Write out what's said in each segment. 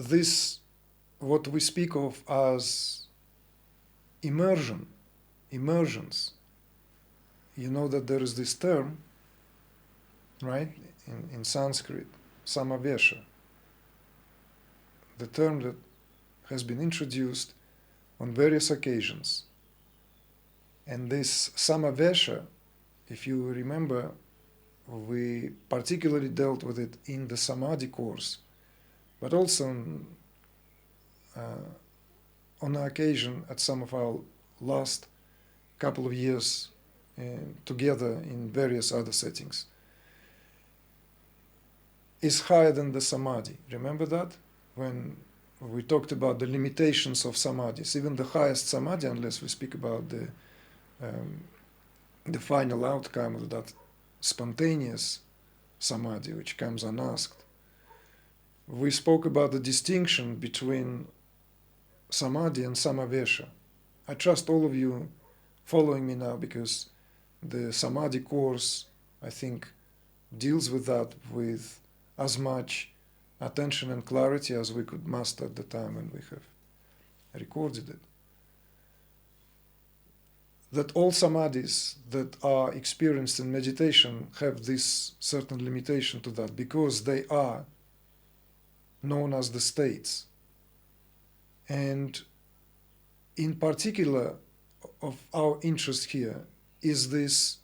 this, what we speak of as immersion, immersions, you know that there is this term, right, in Sanskrit, Samavesha, the term that has been introduced on various occasions. And this Samavesha, if you remember, we particularly dealt with it in the Samadhi course, but also on occasion at some of our last couple of years together in various other settings, is higher than the Samadhi. Remember that? When we talked about the limitations of Samadhis, even the highest Samadhi, unless we speak about the final outcome of that spontaneous Samadhi, which comes unasked. We spoke about the distinction between Samadhi and Samavesha. I trust all of you following me now, because the Samadhi course, I think, deals with that with as much attention and clarity as we could muster at the time when we have recorded it. That all Samadhis that are experienced in meditation have this certain limitation to that, because they are known as the states. And in particular, of our interest here is this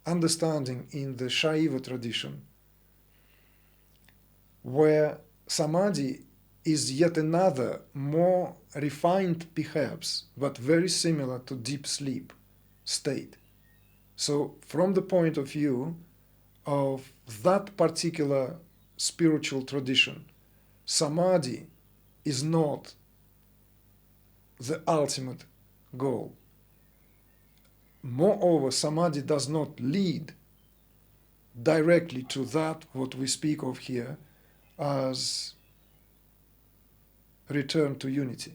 understanding in the Shaiva tradition, where Samadhi is yet another, more refined perhaps, but very similar to deep sleep state. So from the point of view of that particular spiritual tradition, Samadhi is not the ultimate goal. Moreover, Samadhi does not lead directly to that what we speak of here as return to unity.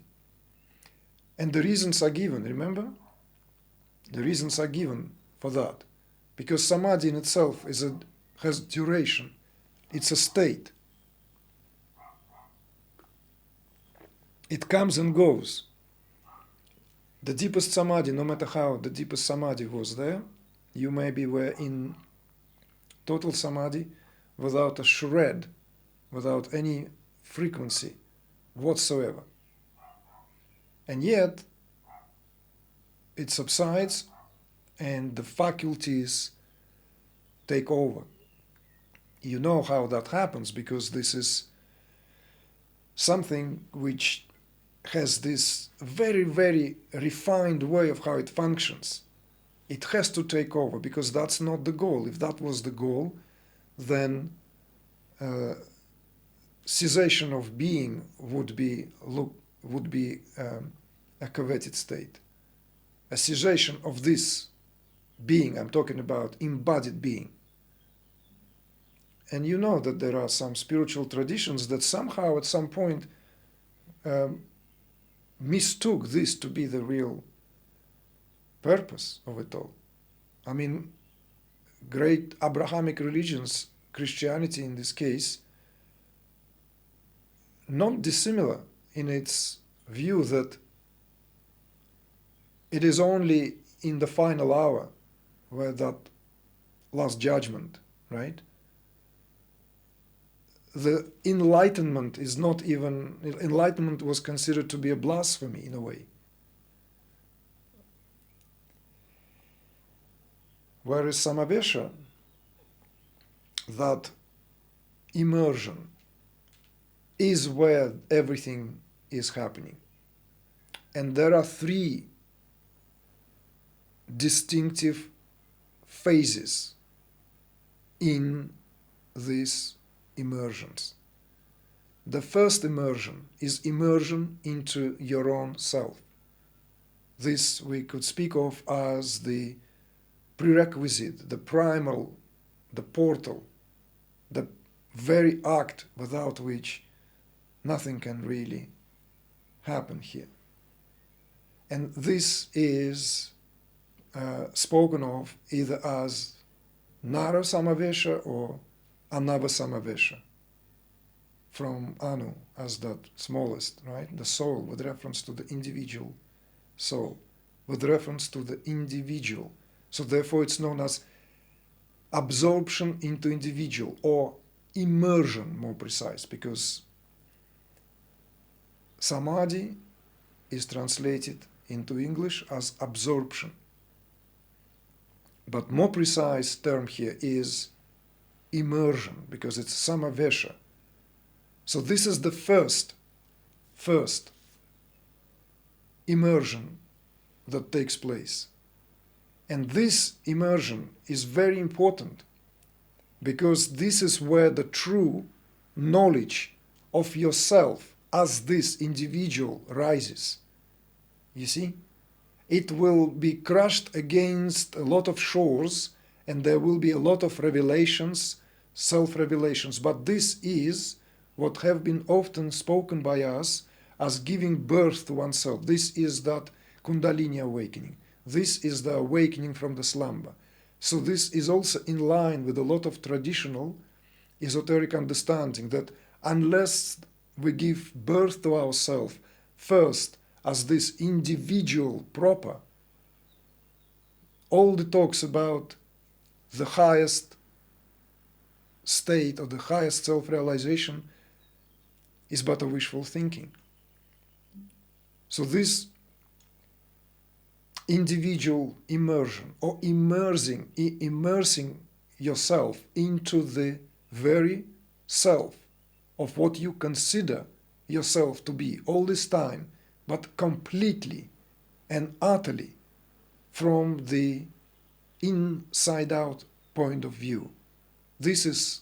And the reasons are given, remember? The reasons are given for that. Because Samadhi in itself has duration. It's a state. It comes and goes. The deepest Samadhi, no matter how the deepest Samadhi was there, you maybe were in total Samadhi without a shred, without any frequency whatsoever. And yet, it subsides and the faculties take over. You know how that happens, because this is something which has this very, very refined way of how it functions. It has to take over, because that's not the goal. If that was the goal, then cessation of being would be a coveted state. A cessation of this being, I'm talking about embodied being. And you know that there are some spiritual traditions that somehow at some point mistook this to be the real purpose of it all. I mean, great Abrahamic religions, Christianity in this case, not dissimilar in its view that it is only in the final hour where that last judgment, right? The enlightenment is not even, enlightenment was considered to be a blasphemy in a way. Whereas Samavesha, that immersion, is where everything is happening. And there are three distinctive phases in these immersions. The first immersion is immersion into your own self. This we could speak of as the prerequisite, the primal, the portal, the very act without which nothing can really happen here. And this is spoken of either as Nara Samavesha or Anava-Samavesha. from Anu as that smallest, right? The soul with reference to the individual soul, with reference to the individual. So therefore it's known as absorption into individual, or immersion, more precise, because Samadhi is translated into English as absorption. But more precise term here is immersion, because it's Samavesha. So this is the first immersion that takes place. And this immersion is very important, because this is where the true knowledge of yourself as this individual rises. You see? It will be crushed against a lot of shores, and there will be a lot of revelations, self-revelations. But this is what have been often spoken by us as giving birth to oneself. This is that Kundalini awakening. This is the awakening from the slumber. So this is also in line with a lot of traditional esoteric understanding that unless we give birth to ourselves first as this individual proper, all the talks about the highest state or the highest self-realization is but a wishful thinking. So this individual immersion, or immersing yourself into the very self of what you consider yourself to be all this time, but completely and utterly from the inside out point of view. This is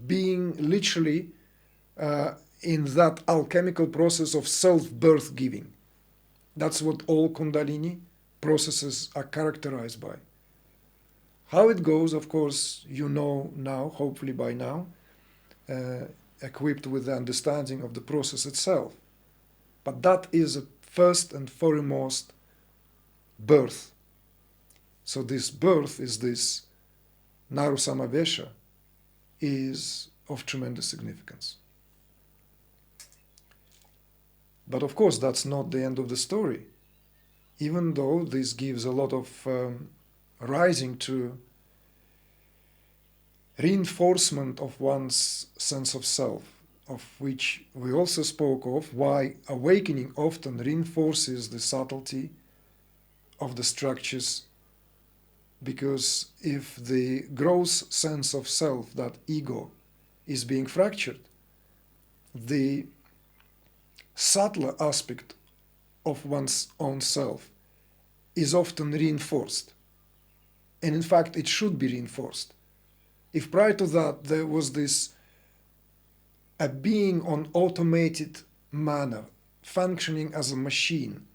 being literally in that alchemical process of self-birth giving. That's what all Kundalini processes are characterized by. How it goes, of course, you know now, hopefully by now, equipped with the understanding of the process itself. But that is a first and foremost birth. So this birth is this Naru Samavesha is of tremendous significance. But of course, that's not the end of the story. Even though this gives a lot of rising to reinforcement of one's sense of self, of which we also spoke of, why awakening often reinforces the subtlety of the structures, because if the gross sense of self, that ego, is being fractured, the subtler aspect of one's own self is often reinforced. And in fact, it should be reinforced. If prior to that there was this a being on automated manner, functioning as a machine,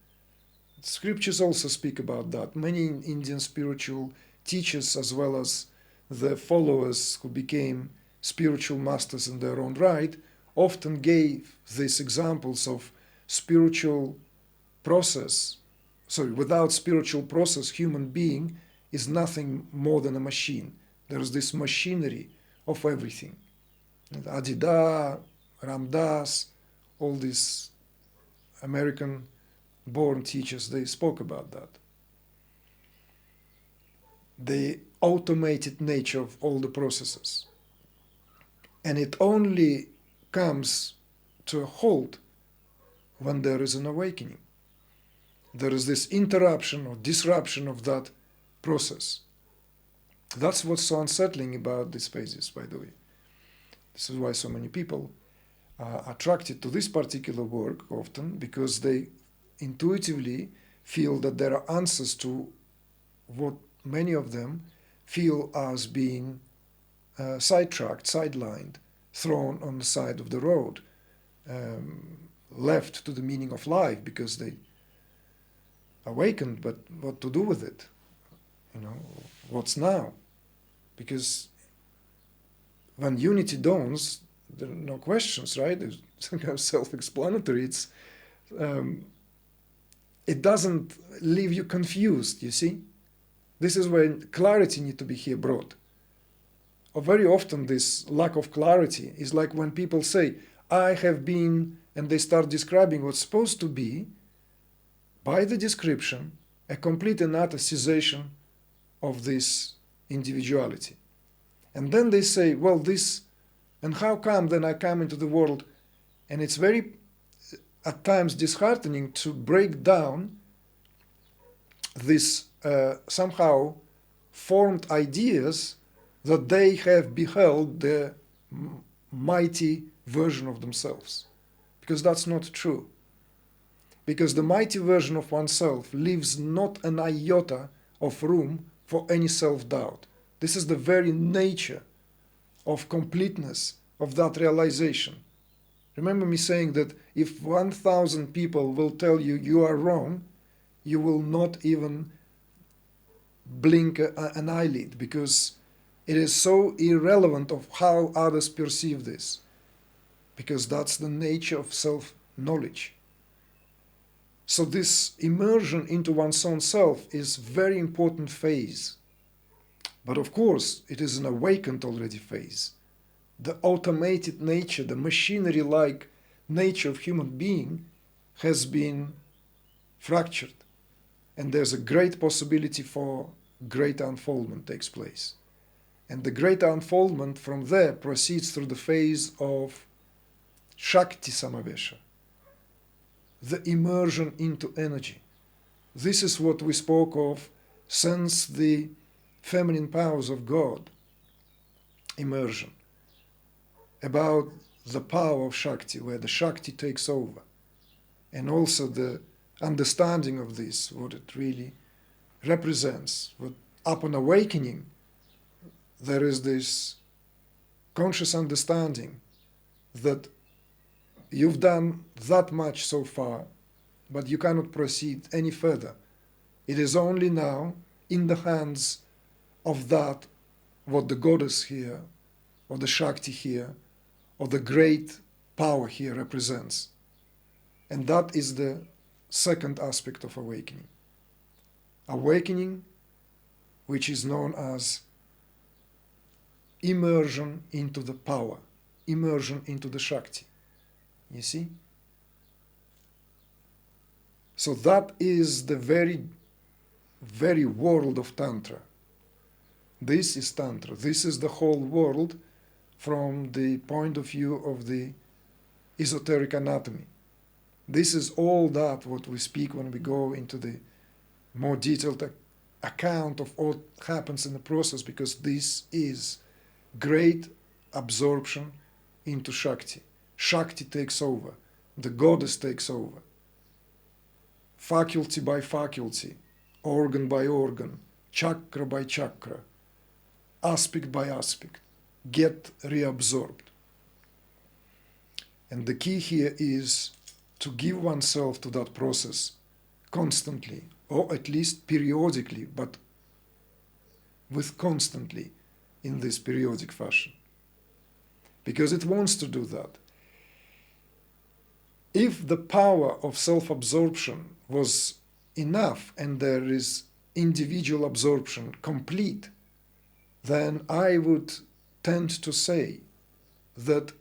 scriptures also speak about that. Many Indian spiritual teachers, as well as the followers who became spiritual masters in their own right, often gave these examples of spiritual process. Sorry, without spiritual process, human being is nothing more than a machine. There is this machinery of everything. Adida, Ramdas, all these American-born teachers, they spoke about that. The automated nature of all the processes. And it only comes to a halt when there is an awakening. There is this interruption or disruption of that process. That's what's so unsettling about these phases, by the way. This is why so many people are attracted to this particular work often, because they intuitively feel that there are answers to what many of them feel as being sidetracked, sidelined, thrown on the side of the road, left to the meaning of life because they awakened, but what to do with it? You know, what's now? Because when unity dawns, there are no questions, right? It's kind of self-explanatory. It's it doesn't leave you confused, you see? This is where clarity needs to be here brought. or very often this lack of clarity is like when people say, I have been, and they start describing what's supposed to be, by the description, a complete and utter cessation of this individuality. And then they say, well, this, and how come then I come into the world? And it's very, at times, disheartening to break down this somehow formed ideas that they have beheld the mighty version of themselves. Because that's not true. Because the mighty version of oneself leaves not an iota of room for any self-doubt. This is the very nature of completeness of that realization. Remember me saying that if 1,000 people will tell you you are wrong, you will not even blink an eyelid, because it is so irrelevant of how others perceive this, because that's the nature of self-knowledge. So this immersion into one's own self is a very important phase. But of course, it is an awakened already phase. The automated nature, the machinery-like nature of human being has been fractured. And there's a great possibility for great unfoldment takes place. And the great unfoldment from there proceeds through the phase of Shakti-Samavesha, the immersion into energy. This is what we spoke of since the feminine powers of God immersion, about the power of Shakti, where the Shakti takes over, and also the understanding of this, what it really represents. What, upon awakening, there is this conscious understanding that you've done that much so far, but you cannot proceed any further. It is only now in the hands of that, what the goddess here, or the Shakti here, or the great power here represents. And that is the second aspect of awakening. Awakening, which is known as immersion into the power, immersion into the Shakti. You see? So that is the very, very world of Tantra. This is Tantra. This is the whole world from the point of view of the esoteric anatomy. This is all that what we speak when we go into the more detailed account of what happens in the process, because this is great absorption into Shakti. Shakti takes over. The goddess takes over. Faculty by faculty, organ by organ, chakra by chakra, aspect by aspect, get reabsorbed. And the key here is to give oneself to that process constantly, or at least periodically, but with constantly in this periodic fashion. Because it wants to do that. If the power of self-absorption was enough and there is individual absorption complete, then I would tend to say that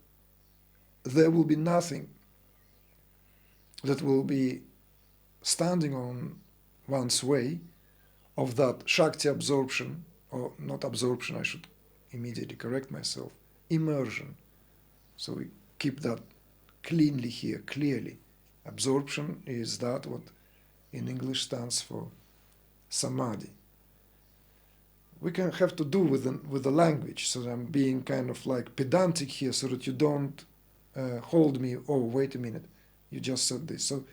there will be nothing that will be standing on one's way of that Shakti absorption, or not absorption, I should immediately correct myself, immersion. So we keep that cleanly here, clearly. Absorption is that what in English stands for Samadhi. We can have to do with the language, so I'm being kind of like pedantic here so that you don't hold me, oh, wait a minute, you just said this. So,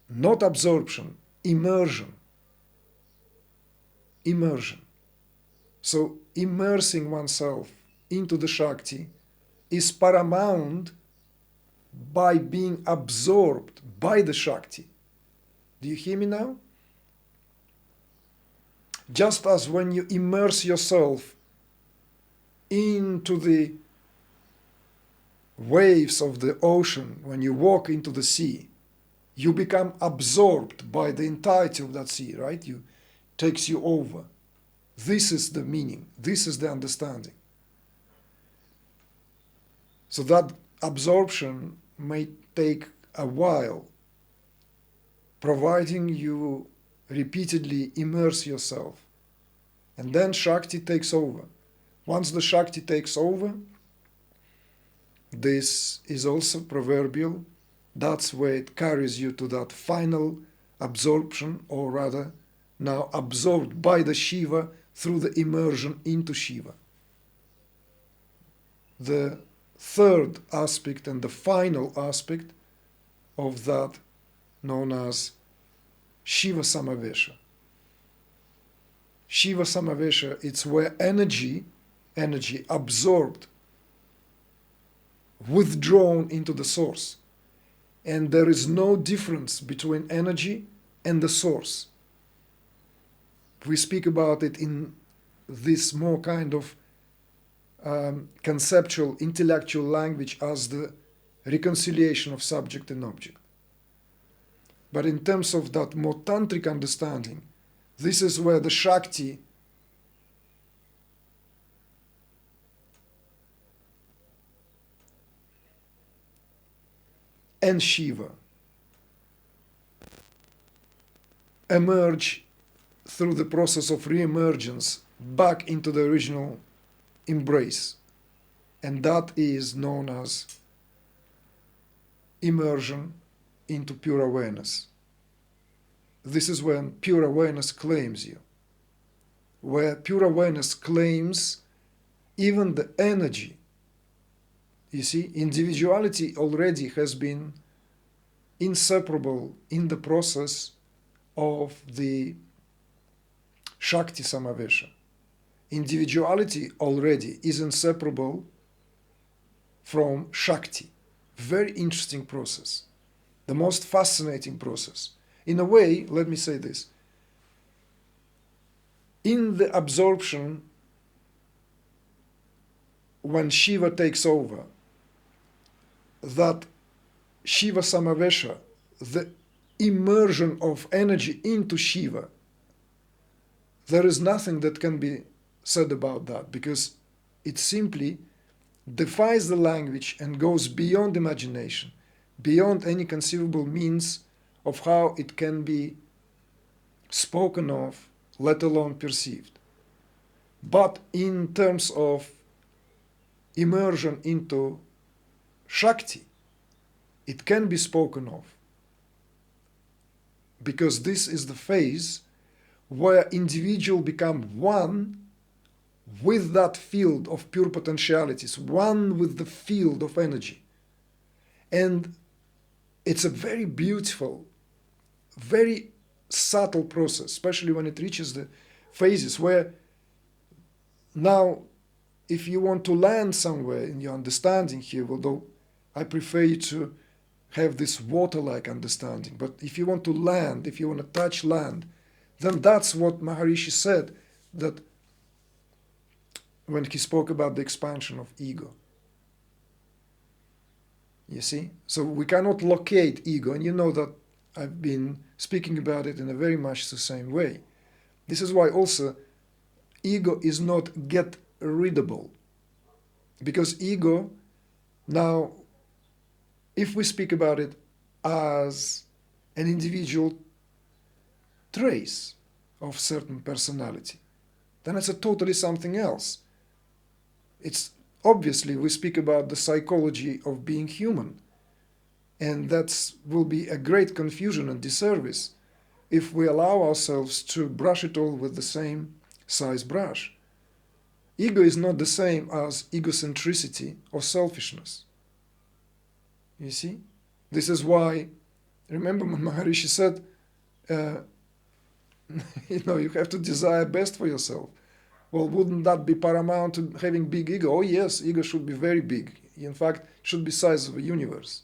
not absorption, immersion. Immersion. So, immersing oneself into the Shakti is paramount by being absorbed by the Shakti. Do you hear me now? Just as when you immerse yourself into the waves of the ocean, when you walk into the sea, you become absorbed by the entirety of that sea, right? Takes you over. This is the meaning. This is the understanding. So that absorption may take a while, providing you repeatedly immerse yourself. And then Shakti takes over. Once the Shakti takes over, this is also proverbial. That's where it carries you to that final absorption, or rather, now absorbed by the Shiva through the immersion into Shiva. The third aspect and the final aspect of that, known as Shiva-Samavesha. Shiva-Samavesha, it's where energy absorbed, withdrawn into the source. And there is no difference between energy and the source. We speak about it in this more kind of conceptual, intellectual language as the reconciliation of subject and object. But in terms of that more tantric understanding, this is where the Shakti and Shiva emerge through the process of re-emergence back into the original embrace. And that is known as immersion into pure awareness. This is when pure awareness claims you, where pure awareness claims even the energy. You see, individuality already has been inseparable in the process of the Shakti Samavesha. Individuality already is inseparable from Shakti. Very interesting process. The most fascinating process. In a way, let me say this. In the absorption, when Shiva takes over, that Shiva Samavesha, the immersion of energy into Shiva, there is nothing that can be said about that, because it simply defies the language and goes beyond imagination, beyond any conceivable means of how it can be spoken of, let alone perceived. But in terms of immersion into Shakti, it can be spoken of, because this is the phase where individual become one with that field of pure potentialities, one with the field of energy. And it's a very beautiful, very subtle process, especially when it reaches the phases where now, if you want to land somewhere in your understanding here, although I prefer you to have this water-like understanding, but if you want to land, if you want to touch land, then that's what Maharishi said, that when he spoke about the expansion of ego. You see? So we cannot locate ego, and you know that I've been speaking about it in a very much the same way. This is why also ego is not get-riddable, because ego, now, if we speak about it as an individual trace of certain personality, then it's a totally something else. It's obviously, we speak about the psychology of being human, and that will be a great confusion and disservice if we allow ourselves to brush it all with the same size brush. Ego is not the same as egocentricity or selfishness. You see? This is why, remember when Maharishi said, you have to desire best for yourself. Well, wouldn't that be paramount to having big ego? Oh yes, ego should be very big. In fact, it should be size of a universe.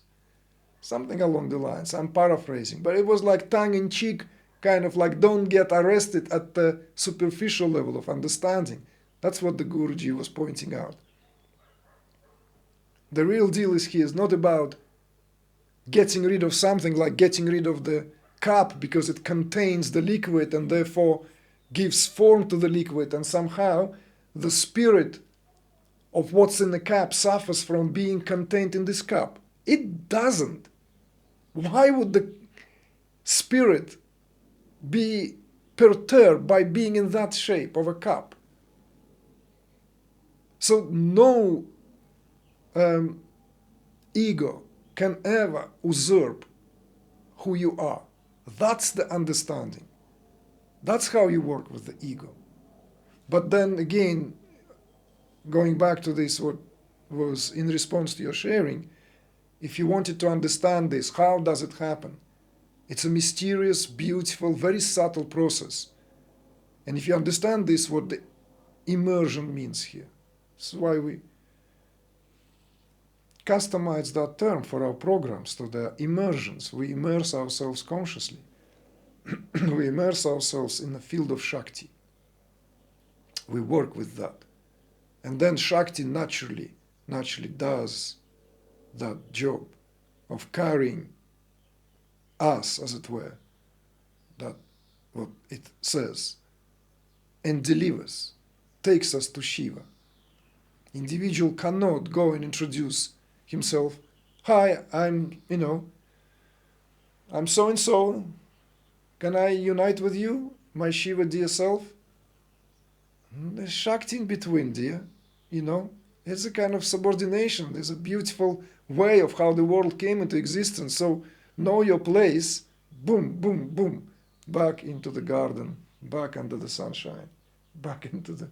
Something along the lines. I'm paraphrasing. But it was like tongue-in-cheek, kind of like don't get arrested at the superficial level of understanding. That's what the Guruji was pointing out. The real deal is here is not about getting rid of something like getting rid of the cup because it contains the liquid and therefore gives form to the liquid, and somehow the spirit of what's in the cup suffers from being contained in this cup. It doesn't. Why would the spirit be perturbed by being in that shape of a cup? So no ego can ever usurp who you are. That's the understanding. That's how you work with the ego. But then again, going back to this, what was in response to your sharing, if you wanted to understand this, how does it happen? It's a mysterious, beautiful, very subtle process. And if you understand this, what the immersion means here. That's why we customize that term for our programs to the immersions. We immerse ourselves consciously. We immerse ourselves in the field of Shakti. We work with that. And then Shakti naturally does that job of carrying us, as it were, that what it says, and delivers, takes us to Shiva. Individual cannot go and introduce himself. Hi, I'm so-and-so. Can I unite with you, my Shiva dear self? There's Shakti in between, dear. It's a kind of subordination. There's a beautiful way of how the world came into existence. So know your place, boom, boom, boom, back into the garden, back under the sunshine, back into the,